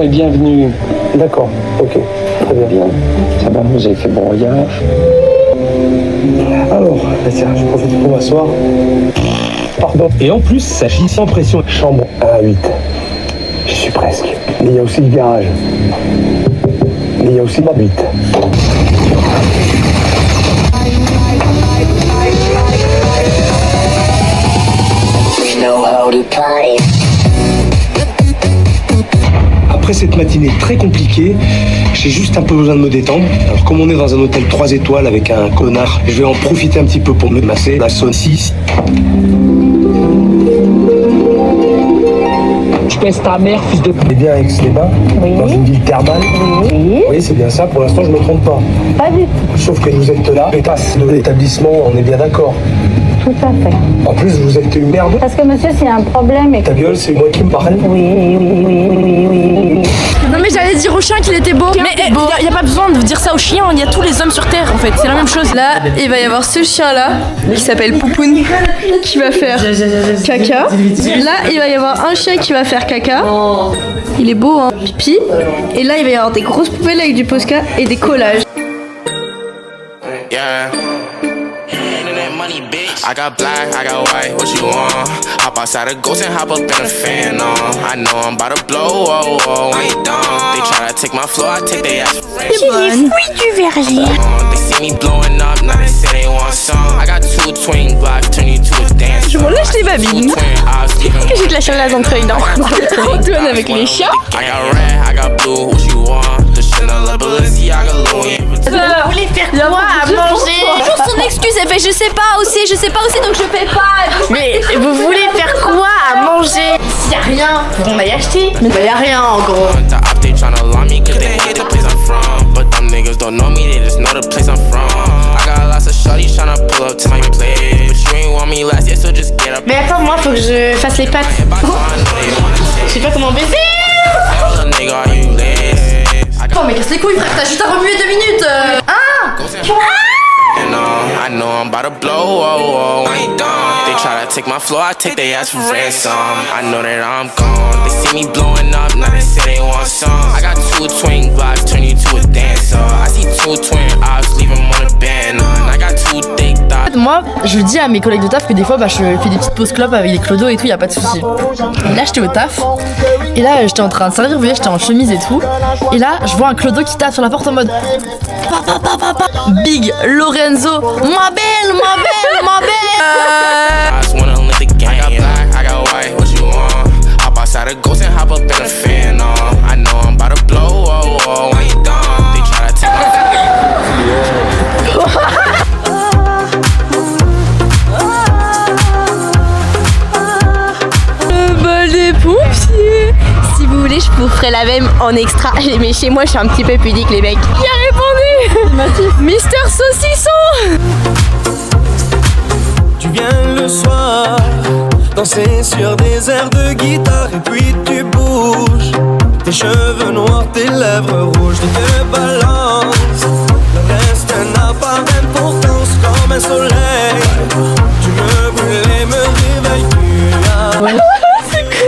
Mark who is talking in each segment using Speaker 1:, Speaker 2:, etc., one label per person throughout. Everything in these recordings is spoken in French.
Speaker 1: Bonjour et bienvenue.
Speaker 2: D'accord, ok, très bien.
Speaker 1: Ça va, vous avez fait bon voyage.
Speaker 2: Alors, tiens, je profite pour m'asseoir. Pardon.
Speaker 3: Et en plus, ça gît sans pression.
Speaker 2: Chambre 1 à 8. J'y suis presque. Mais il y a aussi le garage. Mais il y a aussi ma 8.
Speaker 3: Après cette matinée très compliquée, j'ai juste un peu besoin de me détendre. Alors comme on est dans un hôtel 3 étoiles avec un connard, je vais en profiter un petit peu pour me masser. La sonne 6.
Speaker 1: Je pèse ta mère, fils de...
Speaker 2: On est bien avec Aix-les-Bains, dans une ville thermale.
Speaker 4: Oui.
Speaker 2: Oui, c'est bien ça. Pour l'instant, je me trompe pas.
Speaker 4: Pas du tout.
Speaker 2: Sauf que vous êtes là, les tasses de l'établissement, on est bien d'accord.
Speaker 4: Tout à fait.
Speaker 2: En plus, vous êtes une merde.
Speaker 4: Parce que monsieur, s'il y a un problème et que...
Speaker 2: Ta gueule, c'est moi qui me parle.
Speaker 4: Oui.
Speaker 5: Non mais j'allais dire au chien qu'il était beau. Mais il y a pas besoin de dire ça au chien, il y a tous les hommes sur terre en fait, c'est la même chose. Là, il va y avoir ce chien là qui s'appelle Poupoune qui va faire caca. Là, il va y avoir un chien qui va faire caca. Il est beau hein, pipi. Et là, il va y avoir des grosses poubelles avec du Posca et des collages.
Speaker 6: Yeah. I got black, I got white, what you want? Hop outside a ghost and hop up in a fan on. I know I'm about to blow, oh, oh, I ain't done. They try to take my floor, I take their ass for
Speaker 5: C'est les fruits du verger.
Speaker 6: They see me blowing up, now they say they want some. I got two twin blocks, turn you to a dance.
Speaker 5: Je m'en lâche les babines. Que j'ai de la chaleur dans le dans. Antoine avec les chiens.
Speaker 6: I got red, I got blue, what you want? The Chanel, Balenciaga, Louis.
Speaker 5: Vous voulez faire quoi à manger? Toujours son excuse, elle fait je sais pas aussi, donc je fais pas. Mais vous voulez faire quoi à manger? S'il y a rien, on va y acheter. Mais y a rien en gros.
Speaker 6: The op, they tryna lie me cause they hate the place I'm from. But them niggas don't know me, they just know the place I'm from. I got lots of shorties tryna pull up to my place. But you ain't want me last year, so just get up.
Speaker 5: Mais attends, moi faut que je fasse les pattes. Je sais pas comment baiser. Oh mais casse les couilles frère, t'as juste à remuer 2 minutes.
Speaker 6: I know I'm about to blow, oh, oh, I ain't done. They try to take my floor, I take their ass for ransom. I know that I'm gone. They see me blowing up, now they say they want some. I got two twin blocks, turn you to a dancer. I see two twin eyes, leave them on a banner. And I got two thick thighs.
Speaker 5: Moi, je dis à mes collègues de taf que des fois, je fais des petites pauses clopes avec des clodos et tout, y a pas de souci. Là, j'étais au taf, et là, j'étais en train de servir, vous voyez, j'étais en chemise et tout. Et là, je vois un clodo qui tape sur la porte en mode Big Lorenzo, ma belle.
Speaker 6: I just wanna live the game. I got black, I got white, what you want? Hop outside a ghost and hop up in a fan on. I know I'm about to blow, oh, oh, I ain't done. They try to take
Speaker 5: Le bol des pompiers. Si vous voulez, je vous ferai la même en extra. Mais chez moi, je suis un petit peu pudique, les mecs. Qui a répondu? Mister Saucisson.
Speaker 7: Tu viens le soir, danser sur des airs de guitare et puis tu bouges. Tes cheveux noirs, tes lèvres rouges, tu te balances. Le reste n'a pas d'importance comme un soleil. Tu me brûles et me réveilles.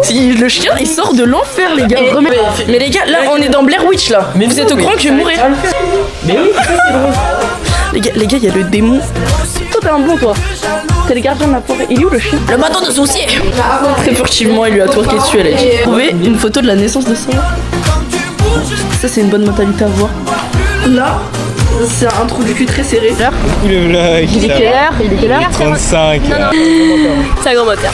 Speaker 5: Si le chien il sort de l'enfer les gars. Mais les gars là on est dans Blair Witch là. Mais vous êtes au courant que je vais mourir.
Speaker 3: Mais oui, c'est drôle.
Speaker 5: Les gars il y a le démon. Toi t'es un bon toi. T'es le gardien de la forêt. Il est où le chien? Le bâton de saucier. Très furtivement il lui a twerké dessus, elle a dit. Trouver une photo de la naissance de ça. Ça c'est une bonne mentalité à voir. Là c'est un trou du cul très serré.
Speaker 8: Le vlog.
Speaker 5: Il est quelle heure?
Speaker 8: 35.
Speaker 5: C'est un grand moteur.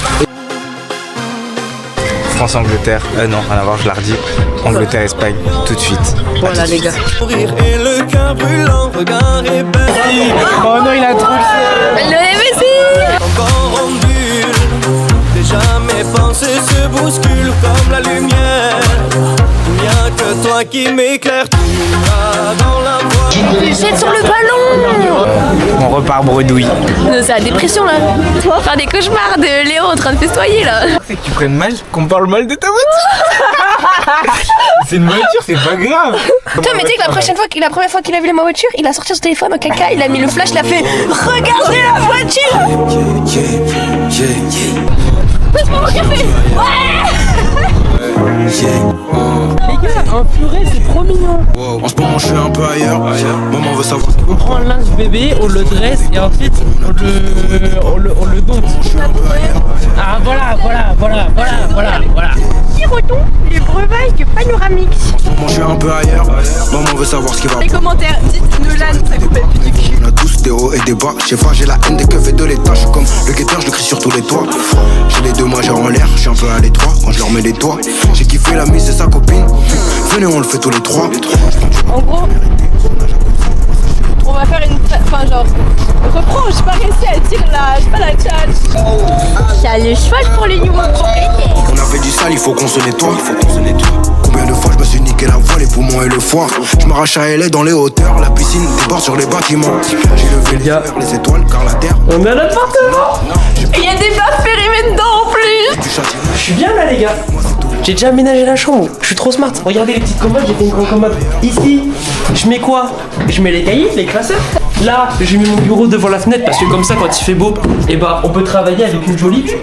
Speaker 8: France-Angleterre. Non, rien à voir, je l'ai redit. Angleterre-Espagne, tout de suite.
Speaker 5: Voilà les gars.
Speaker 7: Rire et le cœur brûlant, regard ébahi.
Speaker 8: Oh non, il a trop le seum.
Speaker 5: Le Messi.
Speaker 7: Encore en bulle, tes jamais pensées se bousculent comme la lumière. Il n'y a que toi qui m'éclaire, tu vas dans la voie.
Speaker 5: Jette sur le ballon.
Speaker 8: On repart bredouille.
Speaker 5: C'est la dépression là. Tu vas faire des cauchemars de Léo en train de festoyer là.
Speaker 8: C'est que tu prennes mal, qu'on parle mal de ta voiture. C'est une voiture, c'est pas grave.
Speaker 5: Toi mais tu sais que la première fois qu'il a vu ma voiture, il a sorti son téléphone au caca, il a mis le flash, il a fait regardez la voiture. Passe-moi mon café. Ouais. Les gars,
Speaker 9: Un purée, c'est trop mignon.
Speaker 7: Wow. En ce moment je suis un peu ailleurs. Maman veut savoir ce qu'il
Speaker 9: On prend un linge bébé, on le dresse et ensuite on le dompte. Ah voilà.
Speaker 5: Piroton, les breuvages panoramiques.
Speaker 7: En ce moment je suis un peu ailleurs. Maman veut savoir ce qui va.
Speaker 5: Les commentaires, dites Nolan, ça coupe plus du cul.
Speaker 7: On a tous des hauts et des bas. Je sais pas, j'ai la haine des keufs et de l'état. Je suis comme le guetteur, je le crie sur tous les toits. J'ai les deux majeurs en l'air, je suis un peu à l'étroit quand je leur mets les doigts. J'ai kiffé la mise et sa copine. Venez, on le fait tous les trois.
Speaker 5: En gros, on va faire une. Enfin, genre, reprends, j'ai pas réussi à dire la tchatch. Il y a le cheval pour les nouveaux propriétaires.
Speaker 7: On a fait du sale, il faut qu'on se nettoie. Combien de fois je me suis niqué la voix, les poumons et le foie. Je m'arrache à LA dans les hauteurs, la piscine déborde sur les bâtiments. J'ai levé les vers les étoiles car la terre.
Speaker 9: On est à l'appartement.
Speaker 5: Il y a des baffes périmées dedans en plus.
Speaker 9: Je suis bien là les gars. J'ai déjà aménagé la chambre, je suis trop smart. Regardez les petites commodes, j'ai fait une grande commode. Ici, je mets quoi? Je mets les cahiers, les classeurs. Là, j'ai mis mon bureau devant la fenêtre parce que comme ça, quand il fait beau, et bah on peut travailler avec une jolie vue.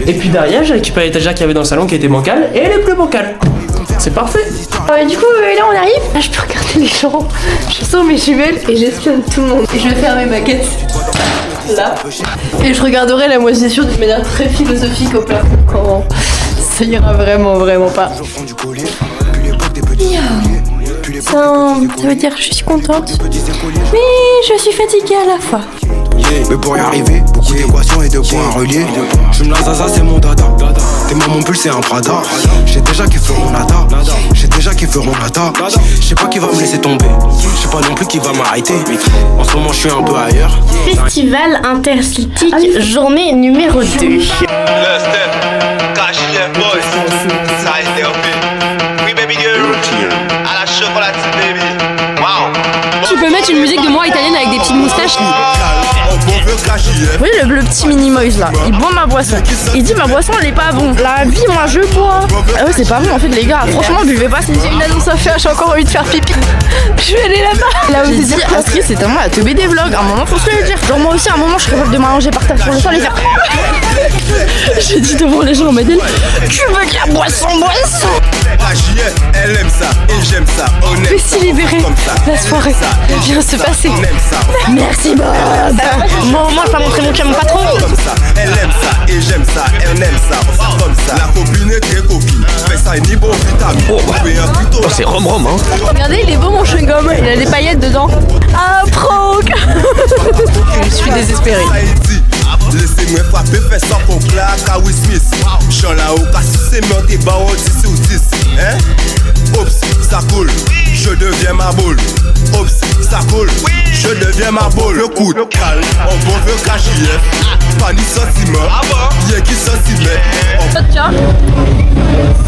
Speaker 9: Et puis derrière, j'ai récupéré l'étagère qu'il y avait dans le salon qui était bancale et elle est plus bancale. C'est parfait.
Speaker 5: Du coup, là on arrive. Là, je peux regarder les gens. Je sors mes jumelles et j'espionne tout le monde. Et je vais fermer ma quête. Là. Et je regarderai la moisissure d'une manière très philosophique au plafond quand ça ira vraiment pas. Ça veut dire que je suis contente, mais je suis fatiguée à la fois.
Speaker 7: Mais pour y arriver, beaucoup d'équations et de points à relier. Je me la zaza, c'est mon dada. T'es mon pull, c'est un Prada. J'ai déjà qui feront nada. Je sais pas qui va me laisser tomber. Je sais pas non plus qui va m'arrêter. En ce moment, je suis un peu ailleurs.
Speaker 10: Festival interceltique, journée numéro 2.
Speaker 5: Tu peux mettre une musique de moi italienne avec des petites moustaches. Oui, le petit mini Moïse là, il boit ma boisson. Il dit ma boisson elle est pas bon. La vie, moi je bois. Ah ouais, c'est pas bon en fait, les gars. Franchement, buvez pas. J'ai une annonce à faire, j'ai encore envie de faire pipi. Je vais aller là-bas. Là où j'ai dit, Astrid, c'est à moi à teubé des vlogs. À un moment, faut se le dire. Genre, moi aussi, à un moment, je suis capable de m'allonger par terre pour le temps, les faire. J'ai dit devant les gens en mode, tu veux que la boisson.
Speaker 7: La JF, elle aime ça et j'aime ça.
Speaker 5: Mais si libéré, la soirée vient se passer. Merci Bob. Moi je vais montrer mon cul à mon patron.
Speaker 7: Comme ça, elle aime ça et j'aime ça, elle aime ça, comme ça. La copine est très coquine, mais ça est ni bon vitamine.
Speaker 8: C'est rom hein.
Speaker 5: Regardez, il est beau mon chewing-gum, il a des paillettes dedans. Ah, proc. Je suis désespérée.
Speaker 7: Laissez-moi frapper, fais ça pour claque à Will Smith. J'en là haut, si c'est mort, t'es bas au 10 sur 10. Hein? Oups, ça coule, je deviens ma boule. Oups, ça coule, je deviens ma boule. Le coup de calme, on bon veut cacher. Pas ni sentiment, y'a qui sentiment.
Speaker 5: Tiens,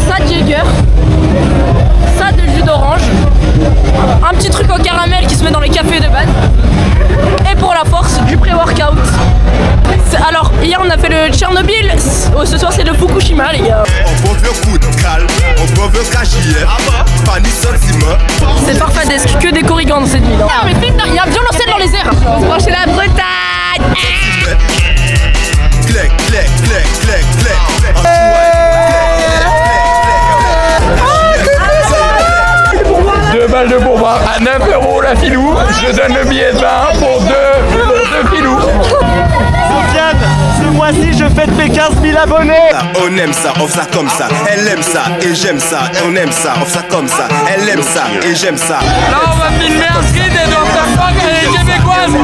Speaker 5: ça de Jäger, ça de jus d'orange, un petit truc au caramel qui se met dans les cafés de base. Et pour la force, du pré-workout. Alors, hier on a fait le Tchernobyl, ce soir c'est le Fukushima les gars.
Speaker 7: On veut coup de calme, on veut cacher, pas ni sentiment.
Speaker 5: C'est farfadesque, que des corrigans dans cette ville. Ah mais il y a un violoncelle dans les airs. Moi c'est la Bretagne.
Speaker 7: Clec, clec, clec, clec, clec.
Speaker 8: Deux balles de bourrin à 9 € la filou. Je donne le billet de 20 pour deux filous.
Speaker 11: Sofiane, ce mois-ci je fête mes 15 000 abonnés.
Speaker 7: On aime ça, on fait ça comme ça. Elle aime ça et j'aime ça. On aime ça, on fait ça comme ça. Elle aime ça et j'aime ça.
Speaker 8: Là on va filmer un skate et donc la fuck elle est québécoise.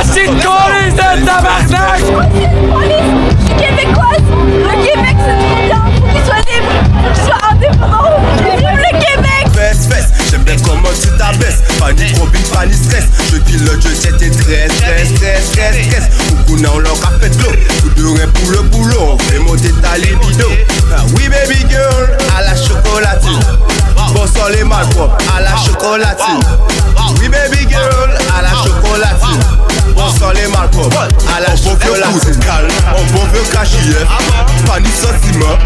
Speaker 8: Aussi de police de tabarnak.
Speaker 5: Je suis québécoise. Le Québec c'est trop bien. Faut qu'il soit libre, faut qu'il soit indépendant. Vive le Québec.
Speaker 7: Fesse, j'aime bien comment tu t'abaisses. Pas ni copine, pas ni stress. Je pilote, je jette tes stress. Beaucoup n'ont leur café de l'eau. Coup de rein pour le boulot. On fait monter ta libido. Oui baby girl, à la chocolatine. Bon sang les mal propres, à la chocolatine. Oui baby girl, à la chocolatine. Bon sang les mal propres, à la chocolatine. Calme, on bon veut cacher. Pas ni sentiment,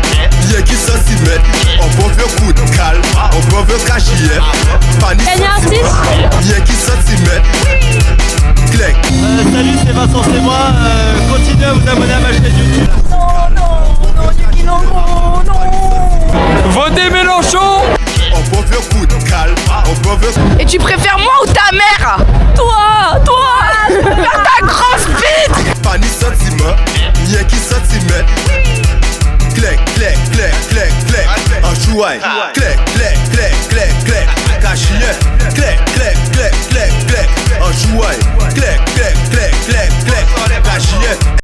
Speaker 7: y'a qui sentiment. On bon veut coup de calme, on bon veut cacher. Pas ni sentiment, y'a qui sentiment. Clec.
Speaker 11: Salut, c'est Vincent, c'est moi. Continuez à vous abonner